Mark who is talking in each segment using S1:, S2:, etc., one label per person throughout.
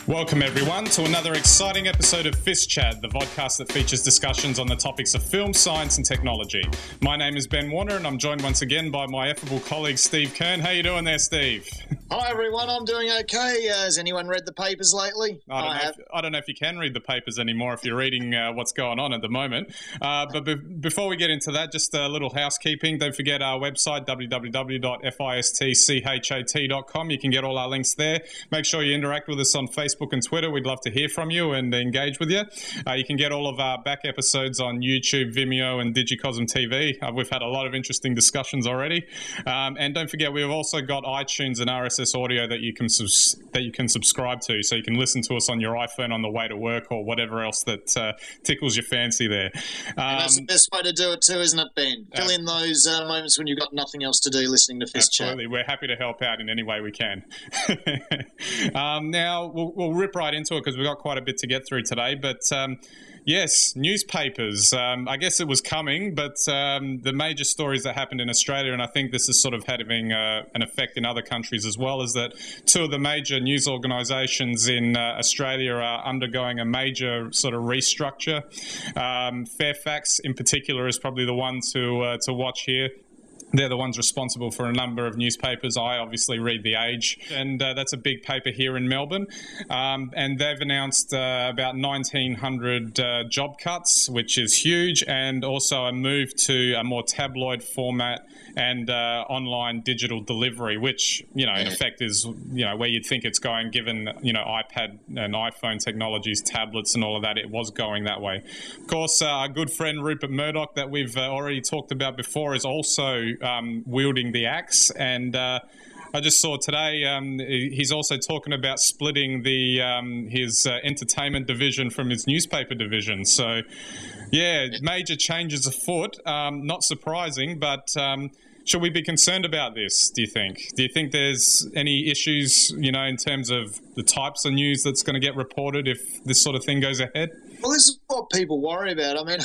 S1: Welcome everyone to another exciting episode of FiST Chat, the vodcast that features discussions on the topics of film, science and technology. My name is Ben Warner and I'm joined once again by my affable colleague Steve Kern. How you doing there, Steve?
S2: Hi everyone, I'm doing okay. Has anyone read the papers lately?
S1: I don't know if you can read the papers anymore if you're reading what's going on at the moment. But before we get into that, just a little housekeeping. Don't forget our website, www.fistchat.com. You can get all our links there. Make sure you interact with us on Facebook and Twitter. We'd love to hear from you and engage with you. You can get all of our back episodes on YouTube, Vimeo and Digicosm TV. We've had a lot of interesting discussions already. And don't forget, we've also got iTunes and RSS audio that you can subscribe to, so you can listen to us on your iPhone on the way to work or whatever else that tickles your fancy there.
S2: And that's the best way to do it too, isn't it, Ben? Fill in those moments when you've got nothing else to do listening to FiST Chat.
S1: Absolutely. We're happy to help out in any way we can. Now, we'll rip right into it because we've got quite a bit to get through today, but yes, newspapers. I guess it was coming, but the major stories that happened in Australia, and I think this is sort of having an effect in other countries as well, is that two of the major news organisations in Australia are undergoing a major sort of restructure. Fairfax in particular is probably the one to watch here. They're the ones responsible for a number of newspapers. I obviously read The Age, and that's a big paper here in Melbourne. And they've announced about 1,900 job cuts, which is huge, and also a move to a more tabloid format and online digital delivery, which, in effect is, where you'd think it's going, given, iPad and iPhone technologies, tablets and all of that. It was going that way. Of course, our good friend Rupert Murdoch that we've already talked about before is also wielding the axe, and I just saw today he's also talking about splitting his entertainment division from his newspaper division. So, yeah, major changes afoot. Not surprising, but should we be concerned about this, do you think? Do you think there's any issues, in terms of the types of news that's going to get reported if this sort of thing goes ahead?
S2: Well, this is what people worry about. I mean,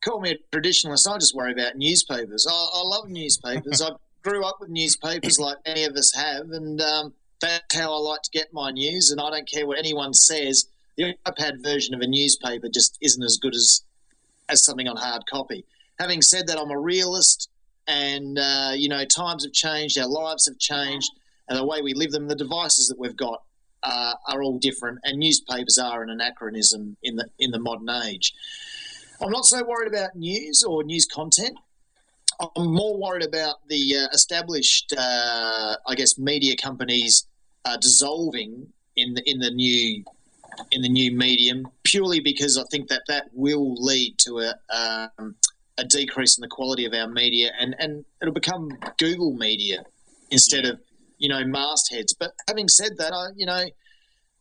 S2: call me a traditionalist. I just worry about newspapers. I love newspapers. I grew up with newspapers like many of us have, and that's how I like to get my news, and I don't care what anyone says. The iPad version of a newspaper just isn't as good as something on hard copy. Having said that, I'm a realist, and, times have changed, our lives have changed, and the way we live them, the devices that we've got are all different, and newspapers are an anachronism in the modern age. I'm not so worried about news or news content. I'm more worried about the established, media companies dissolving in the new medium, purely because I think that will lead to a decrease in the quality of our media, and it'll become Google media instead of mastheads. But having said that,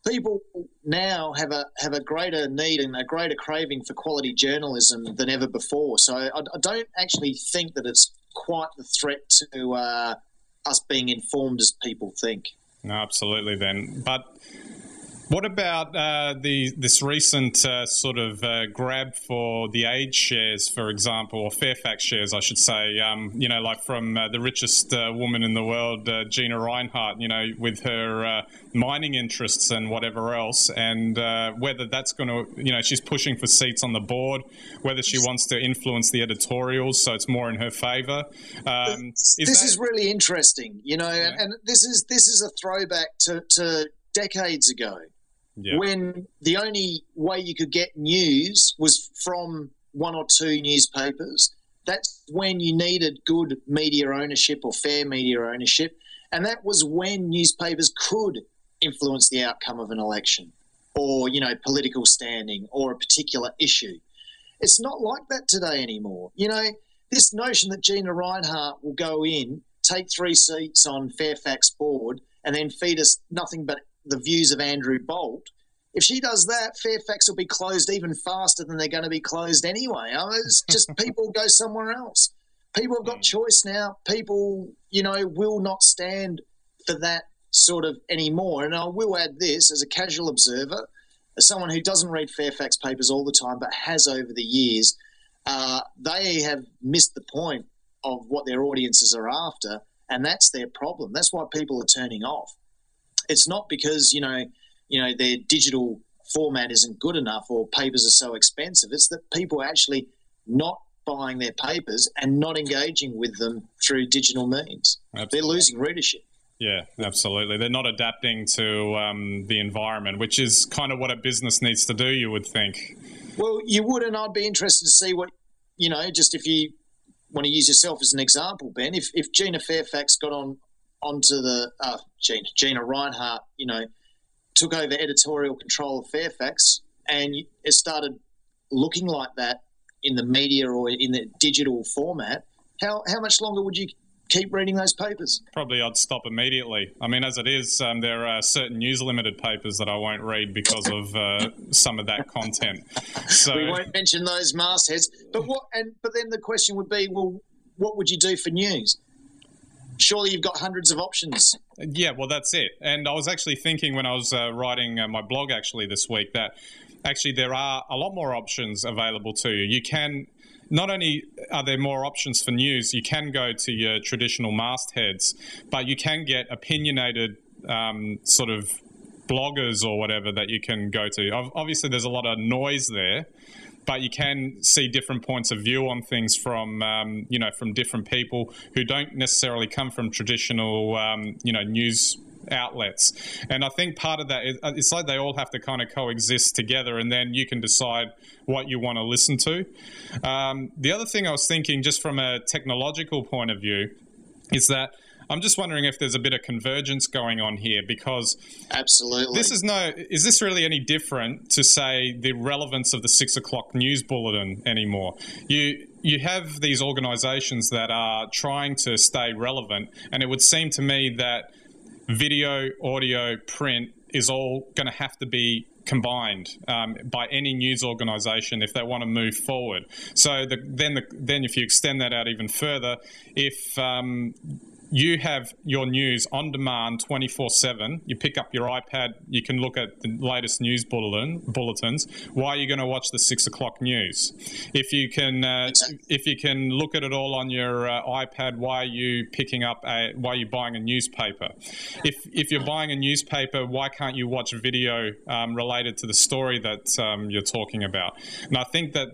S2: people now have a greater need and a greater craving for quality journalism than ever before. So I don't actually think that it's quite the threat to us being informed as people think.
S1: No, absolutely then. But what about this recent sort of grab for The Age shares, for example, or Fairfax shares, I should say, like from the richest woman in the world, Gina Rinehart, with her mining interests and whatever else, and whether that's going to, she's pushing for seats on the board, whether she wants to influence the editorials so it's more in her favour.
S2: This is really interesting, and this is a throwback to decades ago. Yeah. When the only way you could get news was from one or two newspapers. That's when you needed good media ownership or fair media ownership, and that was when newspapers could influence the outcome of an election or, political standing or a particular issue. It's not like that today anymore. This notion that Gina Rinehart will go in, take 3 seats on Fairfax board and then feed us nothing but the views of Andrew Bolt. If she does that, Fairfax will be closed even faster than they're going to be closed anyway. It's just people go somewhere else. People have got choice now. People, will not stand for that sort of anymore. And I will add this, as a casual observer, as someone who doesn't read Fairfax papers all the time but has over the years, they have missed the point of what their audiences are after, and that's their problem. That's why people are turning off. It's not because their digital format isn't good enough or papers are so expensive. It's that people are actually not buying their papers and not engaging with them through digital means. Absolutely. They're losing readership.
S1: Yeah, absolutely. They're not adapting to the environment, which is kind of what a business needs to do, you would think.
S2: Well, you would, and I'd be interested to see what, just if you want to use yourself as an example, Ben, if Gina Fairfax got onto the Gina Reinhart, took over editorial control of Fairfax, and it started looking like that in the media or in the digital format, how much longer would you keep reading those papers?
S1: Probably I'd stop immediately. I mean, as it is, there are certain news limited papers that I won't read because of some of that content. So
S2: we won't mention those mastheads. But then the question would be, well, what would you do for news? Surely you've got hundreds of options.
S1: Yeah, well, that's it. And I was actually thinking when I was writing my blog actually this week that actually there are a lot more options available to you. You can, not only are there more options for news, you can go to your traditional mastheads, but you can get opinionated sort of bloggers or whatever that you can go to. Obviously, there's a lot of noise there, but you can see different points of view on things from, from different people who don't necessarily come from traditional, news outlets. And I think part of that is it's like they all have to kind of coexist together, and then you can decide what you want to listen to. The other thing I was thinking, just from a technological point of view, is that I'm just wondering if there's a bit of convergence going on here, because
S2: absolutely,
S1: is this really any different to, say, the relevance of the 6 o'clock news bulletin anymore? You have these organisations that are trying to stay relevant, and it would seem to me that video, audio, print is all going to have to be combined by any news organisation if they want to move forward. So then if you extend that out even further, if you have your news on demand 24/7. You pick up your iPad, you can look at the latest news bulletins. Why are you going to watch the 6 o'clock news? If you can look at it all on your iPad, why are you why are you buying a newspaper? If you're buying a newspaper, why can't you watch video related to the story that you're talking about? And I think that,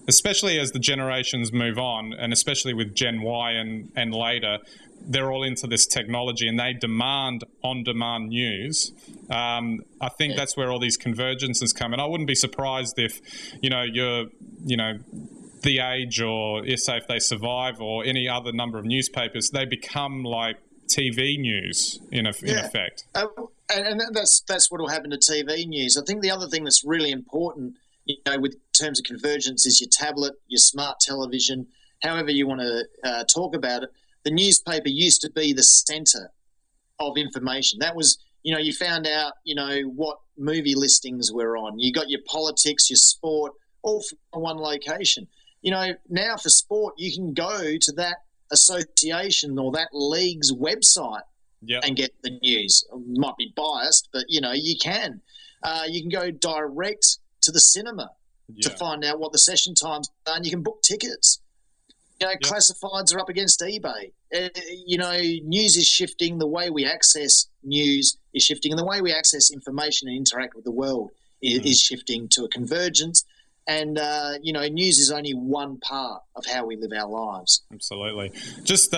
S1: especially as the generations move on, and especially with Gen Y and later, they're all into this technology and they demand on-demand news. I think that's where all these convergences come. And I wouldn't be surprised if, you're, The Age or say if they survive or any other number of newspapers, they become like TV news in effect.
S2: And that's what will happen to TV news. I think the other thing that's really important, with terms of convergence, is your tablet, your smart television, however you want to talk about it. The newspaper used to be the centre of information. That was, you found out, what movie listings were on. You got your politics, your sport, all from one location. Now for sport, you can go to that association or that league's website and get the news. It might be biased, but, you can. You can go direct to the cinema to find out what the session times are, and you can book tickets. Classifieds are up against eBay. News is shifting. The way we access news is shifting, and the way we access information and interact with the world is shifting to a convergence. And, news is only one part of how we live our lives.
S1: Absolutely. Just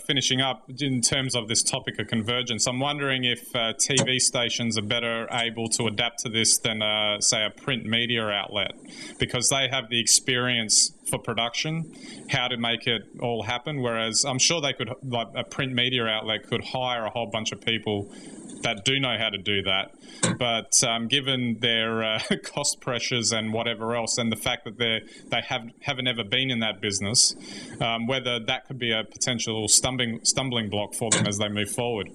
S1: finishing up in terms of this topic of convergence, I'm wondering if TV stations are better able to adapt to this than, say, a print media outlet, because they have the experience for production, how to make it all happen, whereas I'm sure they could, like a print media outlet could hire a whole bunch of people that do know how to do that. But given their cost pressures and whatever else, and the fact that they haven't ever been in that business, whether that could be a potential stumbling block for them as they move forward.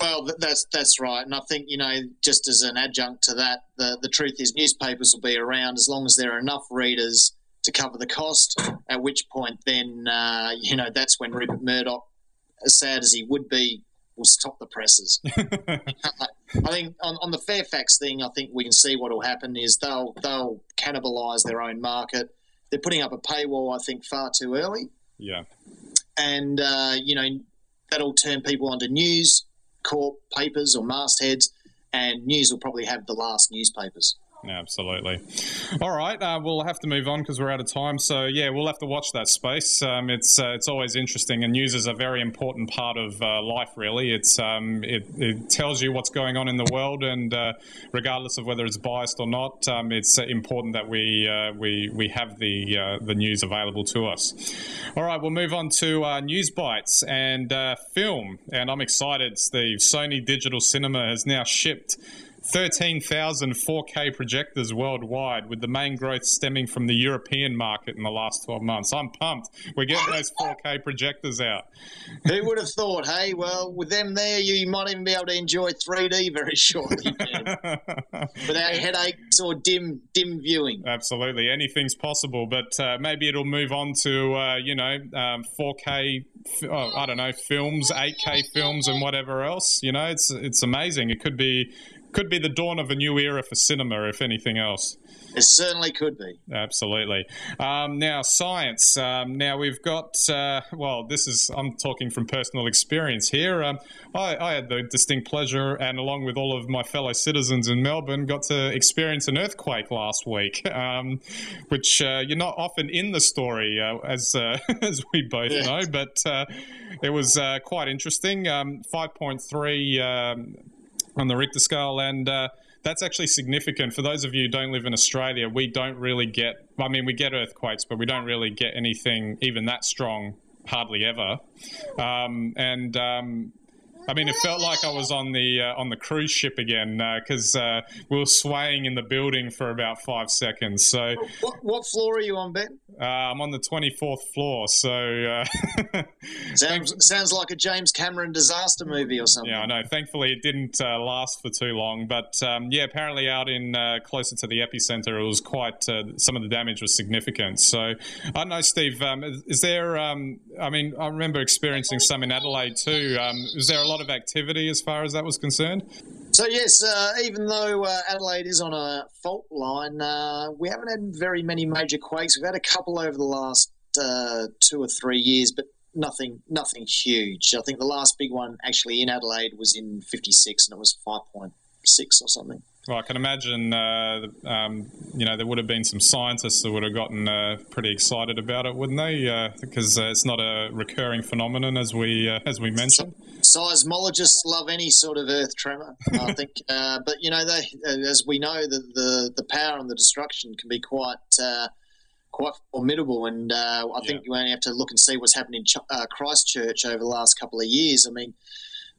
S2: Well, that's right. And I think, just as an adjunct to that, the truth is newspapers will be around as long as there are enough readers to cover the cost, at which point then, that's when Rupert Murdoch, as sad as he would be, will stop the presses. I think on the Fairfax thing, I think we can see what will happen is they'll cannibalise their own market. They're putting up a paywall, I think, far too early.
S1: Yeah.
S2: And, that'll turn people onto News Corp papers or mastheads, and News will probably have the last newspapers.
S1: Absolutely. All right, we'll have to move on because we're out of time. So yeah, we'll have to watch that space. It's always interesting, and news is a very important part of life. Really, it tells you what's going on in the world, and regardless of whether it's biased or not, it's important that we have the news available to us. All right, we'll move on to News Bites and film, and I'm excited, Steve. Sony Digital Cinema has now shipped 13,000 4K projectors worldwide, with the main growth stemming from the European market in the last 12 months. I'm pumped. We're getting those 4K projectors out.
S2: Who would have thought, hey? Well, with them there, you might even be able to enjoy 3D very shortly, without headaches or dim viewing.
S1: Absolutely. Anything's possible, but maybe it'll move on to, 4K, I don't know, films, 8K films and whatever else. It's amazing. It could be the dawn of a new era for cinema, if anything else.
S2: It certainly could be.
S1: Absolutely. Now, science. Now, we've got, I'm talking from personal experience here. I had the distinct pleasure, and along with all of my fellow citizens in Melbourne, got to experience an earthquake last week, which you're not often in the story, as we both know, but it was quite interesting. 5.3 on the Richter scale, and that's actually significant. For those of you who don't live in Australia, we don't really get, we get earthquakes, but we don't really get anything even that strong, hardly ever. It felt like I was on the cruise ship again, because we were swaying in the building for about 5 seconds. So,
S2: what floor are you on, Ben?
S1: I'm on the 24th floor. So,
S2: sounds like a James Cameron disaster movie or something.
S1: Yeah, I know. Thankfully, it didn't last for too long. But apparently, out in closer to the epicenter, it was quite. Some of the damage was significant. So, I don't know, Steve. Is there? I remember experiencing some in Adelaide too. Is there a lot of activity as far as that was concerned?
S2: So yes, even though Adelaide is on a fault line, we haven't had very many major quakes. We've had a couple over the last 2 or 3 years, but nothing huge. I think the last big one actually in Adelaide was in '56, and it was 5.6 or something.
S1: Well, I can imagine, there would have been some scientists that would have gotten pretty excited about it, wouldn't they? Because it's not a recurring phenomenon, as we mentioned.
S2: Seismologists love any sort of earth tremor, I think. But as we know, the power and the destruction can be quite formidable. And I think you only have to look and see what's happened in Christchurch over the last couple of years.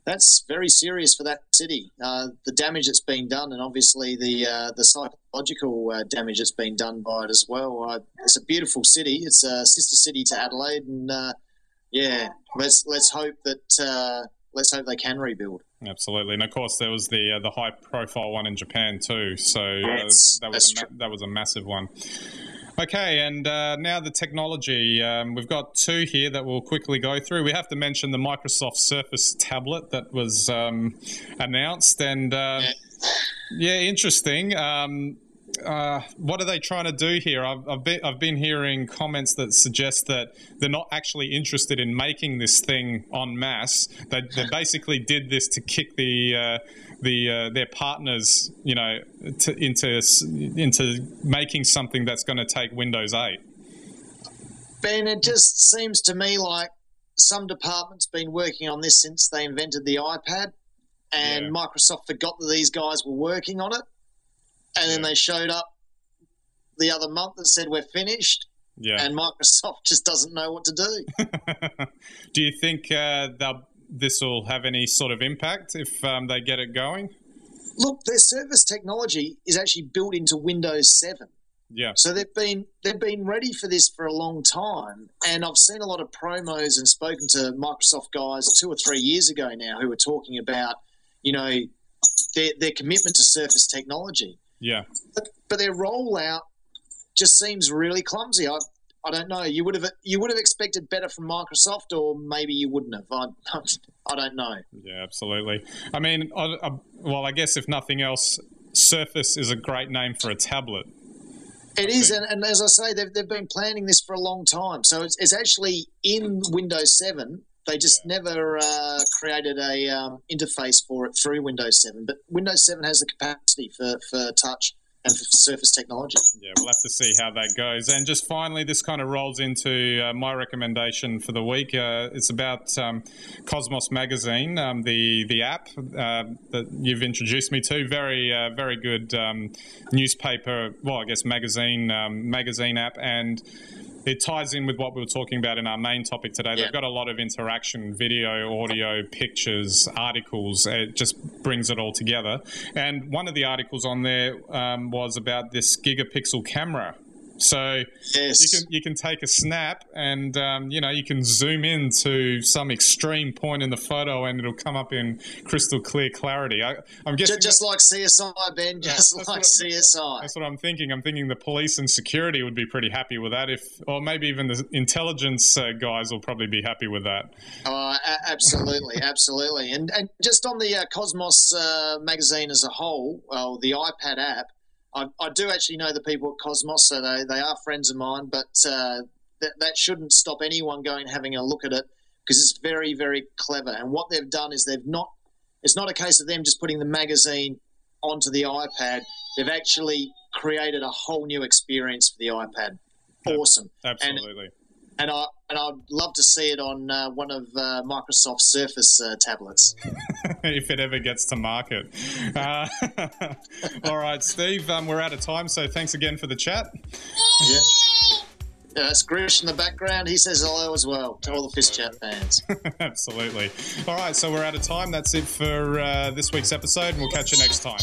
S2: That's very serious for that city. The damage that's been done, and obviously the psychological damage that's been done by it as well. It's a beautiful city. It's a sister city to Adelaide, and let's hope they can rebuild.
S1: Absolutely, and of course there was the high-profile one in Japan too. So that was a massive one. Okay, and now the technology. We've got 2 here that we'll quickly go through. We have to mention the Microsoft Surface tablet that was announced, and interesting. What are they trying to do here? I've been hearing comments that suggest that they're not actually interested in making this thing en masse. They basically did this to kick their partners, into making something that's going to take Windows 8.
S2: Ben, it just seems to me like some department's been working on this since they invented the iPad, and Microsoft forgot that these guys were working on it. And then they showed up the other month and said, we're finished. Yeah. And Microsoft just doesn't know what to do.
S1: Do you think this will have any sort of impact if they get it going?
S2: Look, their Surface technology is actually built into Windows 7.
S1: Yeah.
S2: So they've been ready for this for a long time. And I've seen a lot of promos and spoken to Microsoft guys 2 or 3 years ago now who were talking about, their commitment to Surface technology.
S1: Yeah,
S2: but their rollout just seems really clumsy. I don't know. You would have expected better from Microsoft, or maybe you wouldn't have. I don't know.
S1: Yeah, absolutely. I guess if nothing else, Surface is a great name for a tablet.
S2: It is, and as I say, they've been planning this for a long time. So it's actually in Windows 7. They just never created a interface for it through Windows 7. But Windows 7 has the capacity for touch and for Surface technology.
S1: Yeah, we'll have to see how that goes. And just finally, this kind of rolls into my recommendation for the week. It's about Cosmos Magazine, the app that you've introduced me to. Very good newspaper, well, I guess magazine app, and it ties in with what we were talking about in our main topic today. They've got a lot of interaction, video, audio, pictures, articles. It just brings it all together. And one of the articles on there was about this Gigapixel camera. So you can take a snap and, you can zoom in to some extreme point in the photo and it'll come up in crystal clear clarity. I'm guessing
S2: just like CSI, Ben, CSI.
S1: That's what I'm thinking. I'm thinking the police and security would be pretty happy with that, or maybe even the intelligence guys will probably be happy with that.
S2: Absolutely, absolutely. And just on the Cosmos magazine as a whole, the iPad app, I do actually know the people at Cosmos, so they are friends of mine, but that shouldn't stop anyone going and having a look at it because it's very, very clever. And what they've done is it's not a case of them just putting the magazine onto the iPad. They've actually created a whole new experience for the iPad. Awesome.
S1: Absolutely.
S2: And I'd love to see it on one of Microsoft's Surface tablets.
S1: If it ever gets to market. All right, Steve, we're out of time, so thanks again for the chat.
S2: Yeah, that's Grish in the background. He says hello as well to all the FiST Chat fans.
S1: Absolutely. All right, so we're out of time. That's it for this week's episode, and we'll catch you next time.